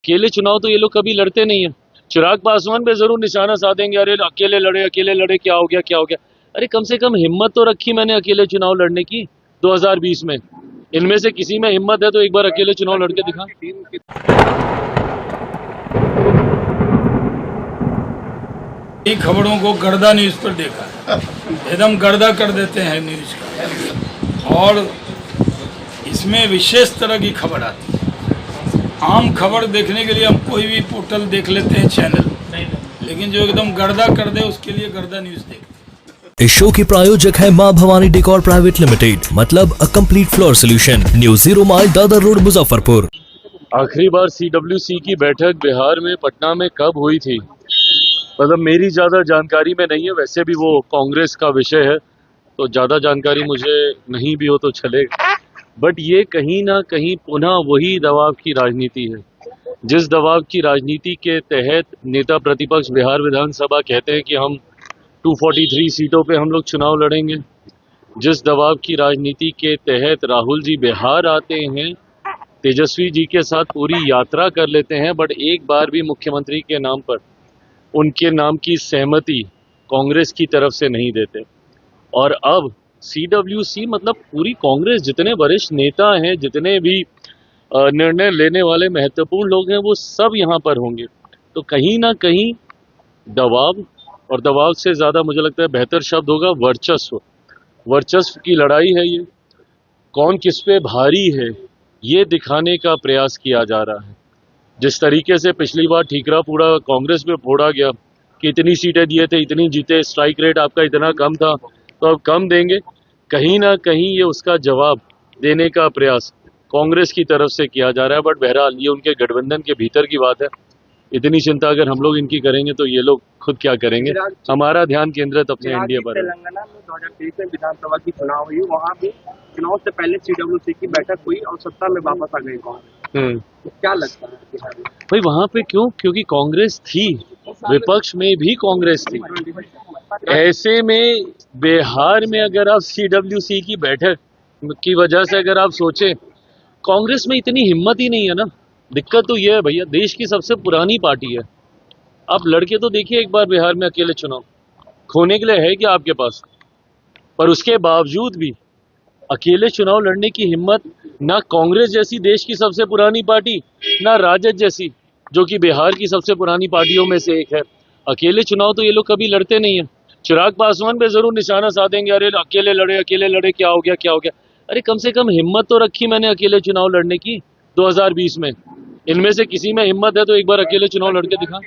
अकेले चुनाव तो ये लोग कभी लड़ते नहीं है। चिराग पासवान पे जरूर निशाना साधेंगे, अरे अकेले लड़े क्या हो गया क्या हो गया। अरे कम से कम हिम्मत तो रखी मैंने अकेले चुनाव लड़ने की 2020 में। इनमें से किसी में हिम्मत है तो एक बार अकेले चुनाव लड़के दिखा। खबरों को गर्दा न्यूज पर देखा, एकदम गर्दा कर देते हैं न्यूज का। और इसमें विशेष तरह की खबर आती है। आम खबर देखने के लिए हम कोई भी पोर्टल देख लेते हैं, चैनल, लेकिन जो एकदम गर्दा कर दे उसके लिए गर्दा न्यूज देखते। इस शो के प्रायोजक है मां भवानी डेकोर प्राइवेट लिमिटेड, मतलब a complete floor solution, new 0 mile Dadar road Muzaffarpur. आखिरी बार CWC की बैठक बिहार में पटना में कब हुई थी, मतलब मेरी ज़्यादा जानकारी में नहीं है। वैसे भी वो कांग्रेस का विषय है तो ज़्यादा जानकारी मुझे नहीं भी हो तो चलेगा। बट ये कहीं ना कहीं पुनः वही दबाव की राजनीति है, जिस दबाव की राजनीति के तहत नेता प्रतिपक्ष बिहार विधानसभा कहते हैं कि हम 243 सीटों पे हम लोग चुनाव लड़ेंगे। जिस दबाव की राजनीति के तहत राहुल जी बिहार आते हैं, तेजस्वी जी के साथ पूरी यात्रा कर लेते हैं, बट एक बार भी मुख्यमंत्री के नाम पर उनके नाम की सहमति कांग्रेस की तरफ से नहीं देते। और अब CWC मतलब पूरी कांग्रेस, जितने वरिष्ठ नेता हैं, जितने भी निर्णय लेने वाले महत्वपूर्ण लोग हैं, वो सब यहाँ पर होंगे। तो कहीं ना कहीं दबाव, और दबाव से ज़्यादा मुझे लगता है बेहतर शब्द होगा वर्चस्व। वर्चस्व की लड़ाई है ये। कौन किस पे भारी है ये दिखाने का प्रयास किया जा रहा है। जिस तरीके से पिछली बार ठीकरा पूरा कांग्रेस पे फोड़ा गया कि इतनी सीटें दिए थे, इतनी जीते, स्ट्राइक रेट आपका इतना कम था तो अब कम देंगे, कहीं ना कहीं ये उसका जवाब देने का प्रयास कांग्रेस की तरफ से किया जा रहा है। बट बहरहाल ये उनके गठबंधन के भीतर की बात है। इतनी चिंता अगर हम लोग इनकी करेंगे तो ये लोग खुद क्या करेंगे। हमारा ध्यान केंद्रित अपने इंडिया पर है। तेलंगाना में 2023 में विधानसभा की चुनाव हुई, वहाँ भी चुनाव से पहले CWC की बैठक हुई और सत्ता में वापस आ गई कांग्रेस। तो क्या लगता है बिहार में? भाई वहाँ पे क्यों? क्योंकि कांग्रेस थी, विपक्ष में भी कांग्रेस थी। ऐसे में बिहार में अगर आप CWC की बैठक की वजह से अगर आप सोचें, कांग्रेस में इतनी हिम्मत ही नहीं है ना। दिक्कत तो ये है भैया, देश की सबसे पुरानी पार्टी है। आप लड़के तो देखिए एक बार बिहार में अकेले चुनाव, खोने के लिए है क्या आपके पास? पर उसके बावजूद भी अकेले चुनाव लड़ने की हिम्मत ना कांग्रेस जैसी देश की सबसे पुरानी पार्टी, ना राजद जैसी जो कि बिहार की सबसे पुरानी पार्टियों में से एक है। अकेले चुनाव तो ये लोग कभी लड़ते नहीं है। चिराग पासवान पे जरूर निशाना साधेंगे, अरे अकेले लड़े क्या हो गया क्या हो गया। अरे कम से कम हिम्मत तो रखी मैंने अकेले चुनाव लड़ने की 2020 में। इनमें से किसी में हिम्मत है तो एक बार अकेले चुनाव लड़के दिखा।